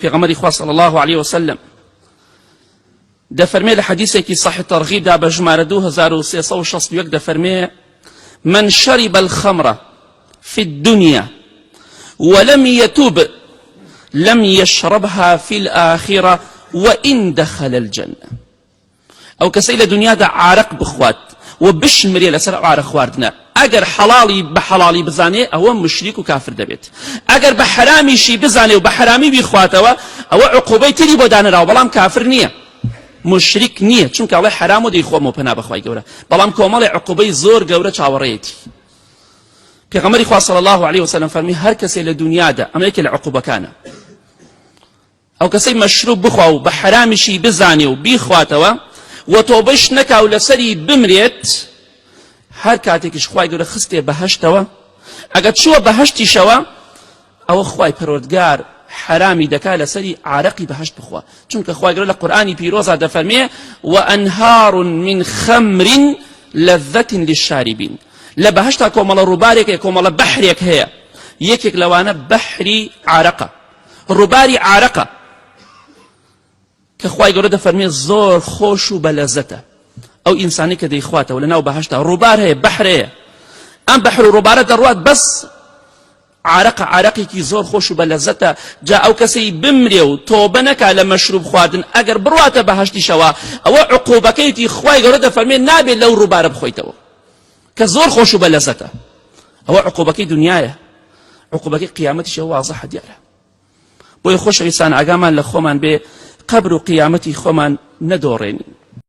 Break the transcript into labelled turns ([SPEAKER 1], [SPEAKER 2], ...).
[SPEAKER 1] پێغەمبەری خوا صلی الله عليه وسلم دەفەرمێ لە حەدیثێکی صحیح تەرغیبدا بە ژمارە 2361 دەفەرمێ من شرب الخمر في الدنيا ولم يتوب لم يشربها في الآخرة وإن دخل الجنة. أو كسيل دنيا دا عارق بخوات وبشمري لسر عارق خواردنا اگر حلالي بحلالي بزاني او مشرك وكافر دبيت اگر بحرامي شي بزاني وبحرامي بخواتوا او عقوبه تري بودان راو بلام كافر نيه مشرك نيه چونك الله حرام دي خو مو پنا بخوي گوره بلام کومل عقوبه زور گوره چاوريتي پیغمبر خدا صلى الله عليه وسلم فرمي هر كسي لدنيا دا امريكا العقوبه كان او كسي مشروب بخو بحرامي شي بزاني وبخواتوا وتوبش نكا ولسري بمريت هر کاتێکیش خوای گەورە خستێ بەهەشتەوە ئەگەر چووە بەهەشتی شەوە ئەوە خوای پەروەردگار حرامی دەکا لەسەری عارەقی بەهەشت بخوا چونکە خوای گەورە لە قورئانی پیرۆزا دەفەرمێ وأنهار من خمر لذة للشاربين لە بەهەشتا کۆمەڵە ڕووبارێک کۆمەڵە بەحرێک هەیە یەکێک لەوانە بەحری عارەقە ڕووباری عارەقە کە خوای گەورە دەفەرمێ زۆر خۆش و بەلەزەتە او انساني كدي اخواته ولا ناو بهشتا روبار هي بحر هي ام بحر روبار دروات بس عرقي كي زور خوش بلزته جاء او كسي بمريو توبنك على مشروب خوادن اگر برواته بهشتي شوا او عقوبكيتي خوي غرد فرمين نابي لو روبار بخويته كزور خوش بلزته او عقوبكي دنيايه عقوبكي قيامتي شوا واضحه دياله بو يخش انسان اقامان لخومن به قبر قيامتي خومن ندورين